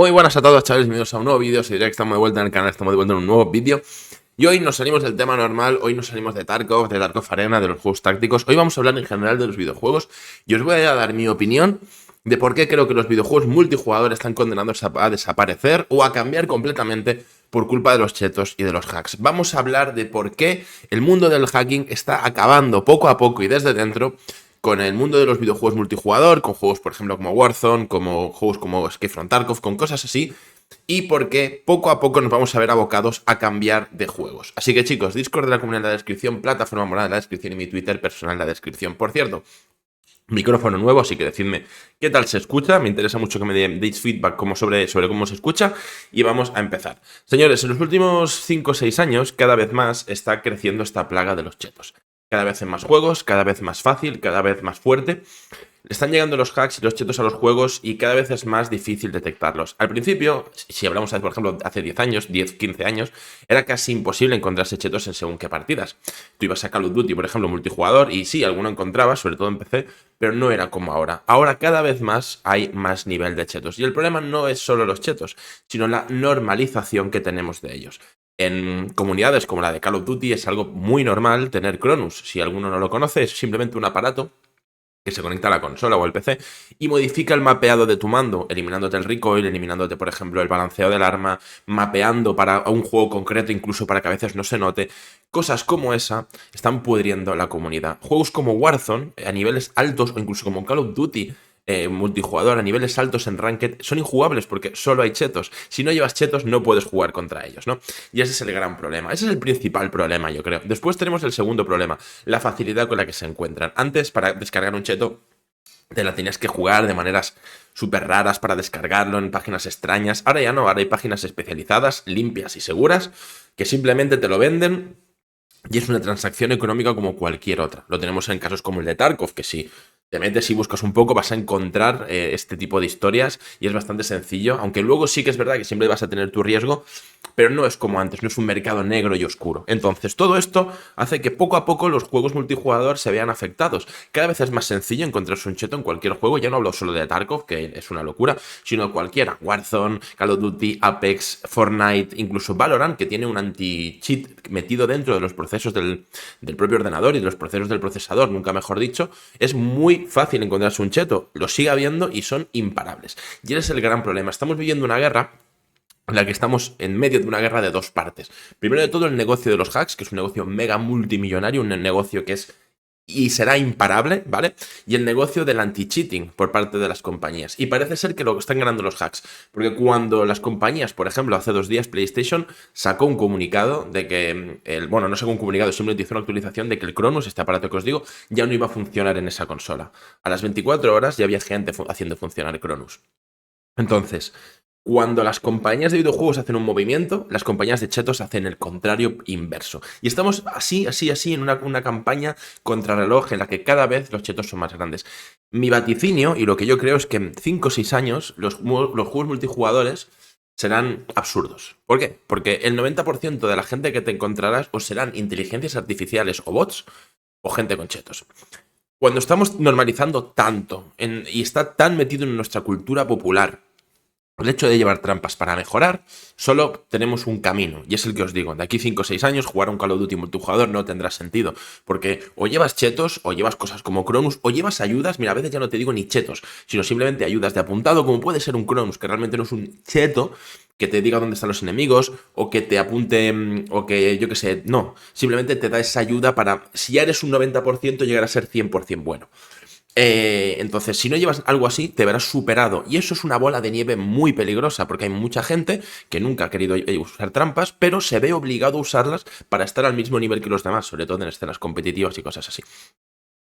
Muy buenas a todos, chavales, bienvenidos a un nuevo vídeo. Soy Direct, estamos de vuelta en el canal, estamos de vuelta en un nuevo vídeo. Y hoy nos salimos del tema normal, hoy nos salimos de Tarkov Arena, de los juegos tácticos. Hoy vamos a hablar en general de los videojuegos y os voy a dar mi opinión de por qué creo que los videojuegos multijugador están condenados a desaparecer o a cambiar completamente por culpa de los chetos y de los hacks. Vamos a hablar de por qué el mundo del hacking está acabando poco a poco y desde dentro con el mundo de los videojuegos multijugador, con juegos, por ejemplo, como Warzone, como juegos como Escape from Tarkov, con cosas así, y porque poco a poco nos vamos a ver abocados a cambiar de juegos. Así que, chicos, Discord de la comunidad en la descripción, plataforma morada en la descripción y mi Twitter personal en la descripción. Por cierto, micrófono nuevo, así que decidme qué tal se escucha. Me interesa mucho que me deis feedback sobre cómo se escucha. Y vamos a empezar. Señores, en los últimos 5 o 6 años, cada vez más está creciendo esta plaga de los chetos. Cada vez en más juegos, cada vez más fácil, cada vez más fuerte. Están llegando los hacks y los chetos a los juegos y cada vez es más difícil detectarlos. Al principio, si hablamos, por ejemplo, hace 10 años, 10, 15 años, era casi imposible encontrarse chetos en según qué partidas. Tú ibas a Call of Duty, por ejemplo, multijugador, y sí, alguno encontrabas, sobre todo en PC, pero no era como ahora. Ahora cada vez más hay más nivel de chetos. Y el problema no es solo los chetos, sino la normalización que tenemos de ellos. En comunidades como la de Call of Duty es algo muy normal tener Cronus. Si alguno no lo conoce, es simplemente un aparato que se conecta a la consola o al PC y modifica el mapeado de tu mando, eliminándote el recoil, eliminándote, por ejemplo, el balanceo del arma, mapeando para un juego concreto, incluso para que a veces no se note. Cosas como esa están pudriendo la comunidad. Juegos como Warzone, a niveles altos, o incluso como Call of Duty, multijugador a niveles altos en Ranked, son injugables porque solo hay chetos. Si no llevas chetos, no puedes jugar contra ellos, ¿no? Y ese es el gran problema. Ese es el principal problema, yo creo. Después tenemos el segundo problema, la facilidad con la que se encuentran. Antes, para descargar un cheto, te la tenías que jugar de maneras súper raras para descargarlo en páginas extrañas. Ahora ya no, ahora hay páginas especializadas, limpias y seguras, que simplemente te lo venden y es una transacción económica como cualquier otra. Lo tenemos en casos como el de Tarkov, que si te metes y buscas un poco vas a encontrar este tipo de historias y es bastante sencillo, aunque luego sí que es verdad que siempre vas a tener tu riesgo, pero no es como antes, no es un mercado negro y oscuro. Entonces, todo esto hace que poco a poco los juegos multijugador se vean afectados. Cada vez es más sencillo encontrarse un cheto en cualquier juego, ya no hablo solo de Tarkov, que es una locura, sino cualquiera. Warzone, Call of Duty, Apex, Fortnite, incluso Valorant, que tiene un anti-cheat metido dentro de los procesos del propio ordenador y de los procesos del procesador, nunca mejor dicho. Es muy fácil encontrarse un cheto, lo sigue habiendo y son imparables. Y ese es el gran problema. Estamos viviendo una guerra en la que estamos en medio de una guerra de dos partes. Primero de todo, el negocio de los hacks, que es un negocio mega multimillonario, un negocio que es y será imparable, ¿vale? Y el negocio del anti-cheating por parte de las compañías. Y parece ser que lo están ganando los hacks. Porque cuando las compañías, por ejemplo, hace 2 días PlayStation sacó un comunicado de que, bueno, no sacó un comunicado, simplemente hizo una actualización de que el Cronus, este aparato que os digo, ya no iba a funcionar en esa consola. A las 24 horas ya había gente haciendo funcionar el Cronus. Entonces, cuando las compañías de videojuegos hacen un movimiento, las compañías de chetos hacen el contrario inverso. Y estamos así, en una campaña contrarreloj en la que cada vez los chetos son más grandes. Mi vaticinio, y lo que yo creo es que en 5 o 6 años los juegos multijugadores serán absurdos. ¿Por qué? Porque el 90% de la gente que te encontrarás o serán inteligencias artificiales o bots o gente con chetos. Cuando estamos normalizando tanto y está tan metido en nuestra cultura popular el hecho de llevar trampas para mejorar, solo tenemos un camino, y es el que os digo. De aquí 5 o 6 años, jugar a un Call of Duty multijugador no tendrá sentido, porque o llevas chetos, o llevas cosas como Cronus, o llevas ayudas, mira, a veces ya no te digo ni chetos, sino simplemente ayudas de apuntado, como puede ser un Cronus, que realmente no es un cheto, que te diga dónde están los enemigos, o que te apunte, o que yo qué sé, no, simplemente te da esa ayuda para, si ya eres un 90%, llegar a ser 100% bueno. Entonces, si no llevas algo así, te verás superado. Y eso es una bola de nieve muy peligrosa, porque hay mucha gente que nunca ha querido usar trampas, pero se ve obligado a usarlas para estar al mismo nivel que los demás, sobre todo en escenas competitivas y cosas así.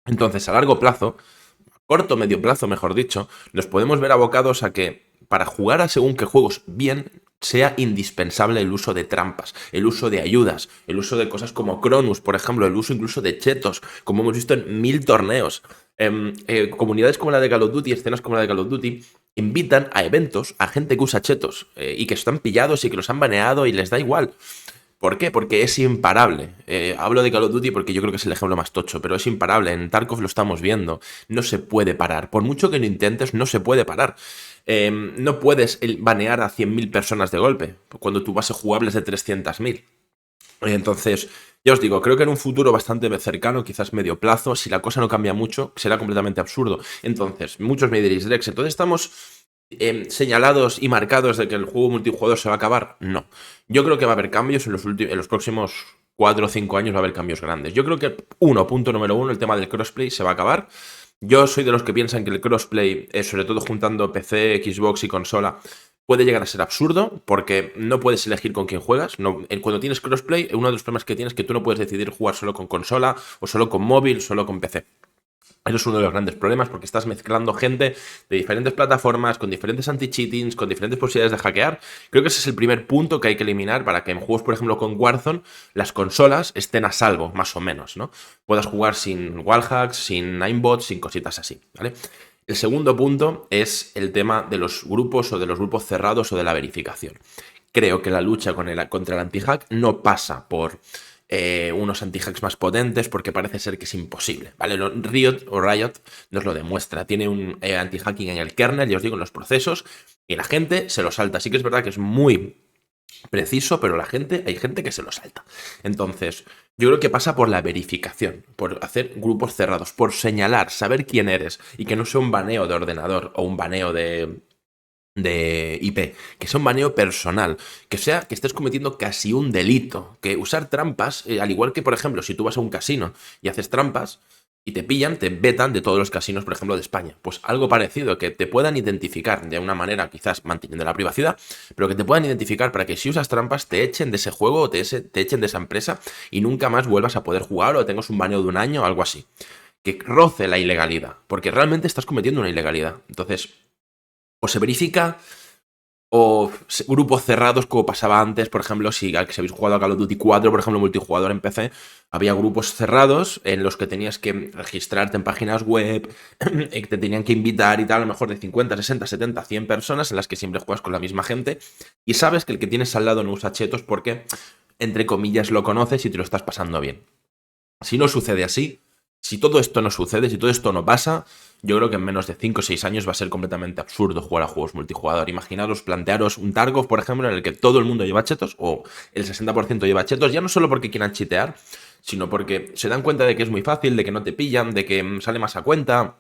Entonces, a largo plazo, corto o medio plazo, mejor dicho, nos podemos ver abocados a que para jugar a según qué juegos bien sea indispensable el uso de trampas, el uso de ayudas, el uso de cosas como Cronus, por ejemplo, el uso incluso de chetos, como hemos visto en 1000 torneos. Comunidades como la de Call of Duty, escenas como la de Call of Duty, invitan a eventos a gente que usa chetos y que están pillados y que los han baneado y les da igual. ¿Por qué? Porque es imparable. Hablo de Call of Duty porque yo creo que es el ejemplo más tocho, pero es imparable. En Tarkov lo estamos viendo. No se puede parar. Por mucho que lo intentes, no se puede parar. No puedes banear a 100.000 personas de golpe, cuando tu base jugable es de 300.000. Entonces, ya os digo, creo que en un futuro bastante cercano, quizás medio plazo, si la cosa no cambia mucho, será completamente absurdo. Entonces, muchos me diréis, Drex, entonces estamos señalados y marcados de que el juego multijugador se va a acabar. No. Yo creo que va a haber cambios en los próximos 4 o 5 años, va a haber cambios grandes. Yo creo que, punto número uno, el tema del crossplay se va a acabar. Yo soy de los que piensan que el crossplay, sobre todo juntando PC, Xbox y consola, puede llegar a ser absurdo porque no puedes elegir con quién juegas. No, cuando tienes crossplay, uno de los problemas que tienes es que tú no puedes decidir jugar solo con consola o solo con móvil, solo con PC. Eso es uno de los grandes problemas porque estás mezclando gente de diferentes plataformas, con diferentes anti-cheatings, con diferentes posibilidades de hackear. Creo que ese es el primer punto que hay que eliminar para que en juegos, por ejemplo, con Warzone, las consolas estén a salvo, más o menos, ¿no? Puedas jugar sin wallhacks, sin ninebots, sin cositas así, ¿vale? El segundo punto es el tema de los grupos o de los grupos cerrados o de la verificación. Creo que la lucha contra el anti-hack no pasa por unos anti-hacks más potentes porque parece ser que es imposible, ¿vale? Riot nos lo demuestra. Tiene un anti-hacking en el kernel, ya os digo, en los procesos, y la gente se lo salta. Sí que es verdad que es muy preciso, pero hay gente que se lo salta. Entonces, yo creo que pasa por la verificación, por hacer grupos cerrados, por señalar, saber quién eres y que no sea un baneo de ordenador o un baneo de IP, que sea un baneo personal, que sea que estés cometiendo casi un delito, que usar trampas, al igual que por ejemplo si tú vas a un casino y haces trampas y te pillan, te vetan de todos los casinos, por ejemplo, de España. Pues algo parecido, que te puedan identificar de una manera quizás manteniendo la privacidad, pero que te puedan identificar para que si usas trampas te echen de ese juego o te echen de esa empresa y nunca más vuelvas a poder jugar o tengas un baneo de un año o algo así. Que roce la ilegalidad, porque realmente estás cometiendo una ilegalidad. Entonces, o se verifica o grupos cerrados como pasaba antes, por ejemplo, si habéis jugado a Call of Duty 4, por ejemplo, multijugador en PC, había grupos cerrados en los que tenías que registrarte en páginas web, que te tenían que invitar y tal, a lo mejor de 50, 60, 70, 100 personas en las que siempre juegas con la misma gente y sabes que el que tienes al lado no usa chetos porque, entre comillas, lo conoces y te lo estás pasando bien. Si no sucede así, si todo esto no sucede, si todo esto no pasa, yo creo que en menos de 5 o 6 años va a ser completamente absurdo jugar a juegos multijugador. Imaginaros, plantearos un Tarkov, por ejemplo, en el que todo el mundo lleva chetos, o el 60% lleva chetos, ya no solo porque quieran chitear, sino porque se dan cuenta de que es muy fácil, de que no te pillan, de que sale más a cuenta.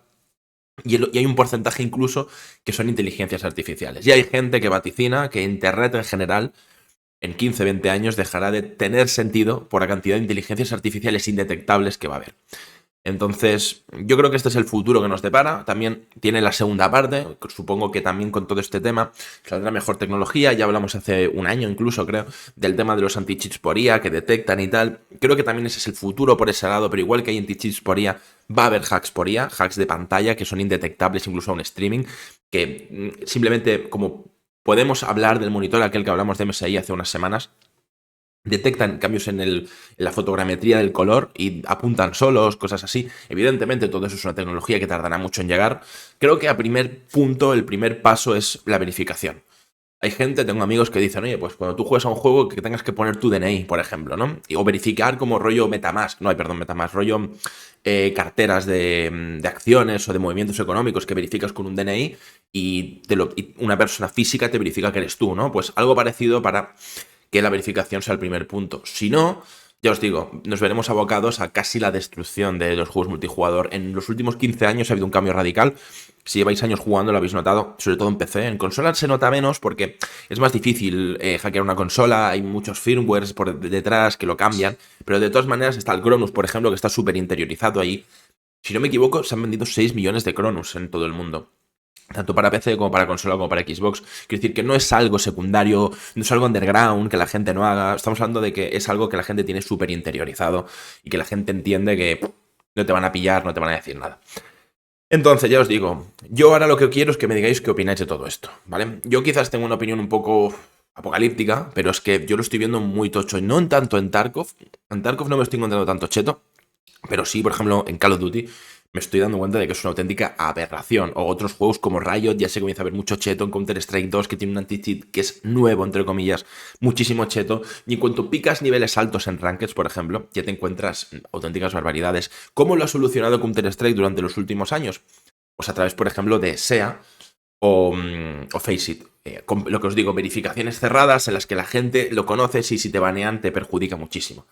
Y hay un porcentaje incluso que son inteligencias artificiales. Y hay gente que vaticina que Internet en general en 15, 20 años dejará de tener sentido por la cantidad de inteligencias artificiales indetectables que va a haber. Entonces, yo creo que este es el futuro que nos depara. También tiene la segunda parte, supongo que también con todo este tema saldrá mejor tecnología. Ya hablamos hace un año incluso, creo, del tema de los anti-cheats por IA que detectan y tal. Creo que también ese es el futuro por ese lado, pero igual que hay anti-cheats por IA, va a haber hacks por IA, hacks de pantalla que son indetectables incluso a un streaming, que simplemente como podemos hablar del monitor aquel que hablamos de MSI hace unas semanas, detectan cambios en la fotogrametría del color y apuntan solos, cosas así. Evidentemente todo eso es una tecnología que tardará mucho en llegar. Creo que a primer punto, el primer paso es la verificación. Hay gente, tengo amigos que dicen, oye, pues cuando tú juegas a un juego que tengas que poner tu DNI, por ejemplo, ¿no? O verificar como rollo Metamask, Metamask, rollo carteras de acciones o de movimientos económicos que verificas con un DNI y una persona física te verifica que eres tú, ¿no? Pues algo parecido para que la verificación sea el primer punto. Si no, ya os digo, nos veremos abocados a casi la destrucción de los juegos multijugador. En los últimos 15 años ha habido un cambio radical. Si lleváis años jugando lo habéis notado, sobre todo en PC. En consola se nota menos porque es más difícil hackear una consola, hay muchos firmwares por detrás que lo cambian, pero de todas maneras está el Cronus, por ejemplo, que está súper interiorizado ahí. Si no me equivoco, se han vendido 6 millones de Cronus en todo el mundo. Tanto para PC como para consola como para Xbox. Quiero decir que no es algo secundario, no es algo underground que la gente no haga. Estamos hablando de que es algo que la gente tiene súper interiorizado y que la gente entiende que no te van a pillar, no te van a decir nada. Entonces, ya os digo, yo ahora lo que quiero es que me digáis qué opináis de todo esto, ¿vale? Yo quizás tengo una opinión un poco apocalíptica, pero es que yo lo estoy viendo muy tocho. No en tanto en Tarkov. En Tarkov no me estoy encontrando tanto cheto, pero sí, por ejemplo, en Call of Duty me estoy dando cuenta de que es una auténtica aberración. O otros juegos como Riot, ya se comienza a ver mucho cheto en Counter-Strike 2, que tiene un anti-cheat que es nuevo, entre comillas, muchísimo cheto. Y en cuanto picas niveles altos en Rankeds, por ejemplo, ya te encuentras auténticas barbaridades. ¿Cómo lo ha solucionado Counter-Strike durante los últimos años? Pues a través, por ejemplo, de SEA o Faceit. Con lo que os digo, verificaciones cerradas en las que la gente lo conoce y si te banean te perjudica muchísimo.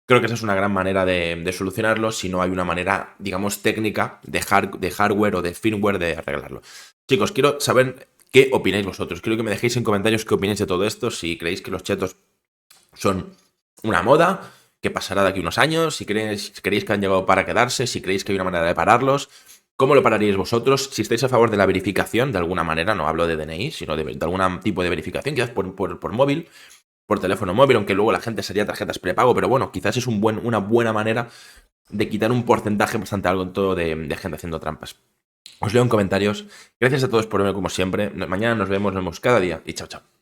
Creo que esa es una gran manera de solucionarlo si no hay una manera, digamos, técnica de hardware o de firmware de arreglarlo. Chicos, quiero saber qué opináis vosotros. Quiero que me dejéis en comentarios qué opináis de todo esto, si creéis que los chetos son una moda, que pasará de aquí unos años, si creéis que han llegado para quedarse, si creéis que hay una manera de pararlos. ¿Cómo lo pararíais vosotros? Si estáis a favor de la verificación, de alguna manera, no hablo de DNI, sino de algún tipo de verificación, quizás por móvil, por teléfono móvil, aunque luego la gente sería tarjetas prepago, pero bueno, quizás es una buena manera de quitar un porcentaje bastante alto de gente haciendo trampas. Os leo en comentarios. Gracias a todos por verme como siempre. Mañana nos vemos cada día y chao, chao.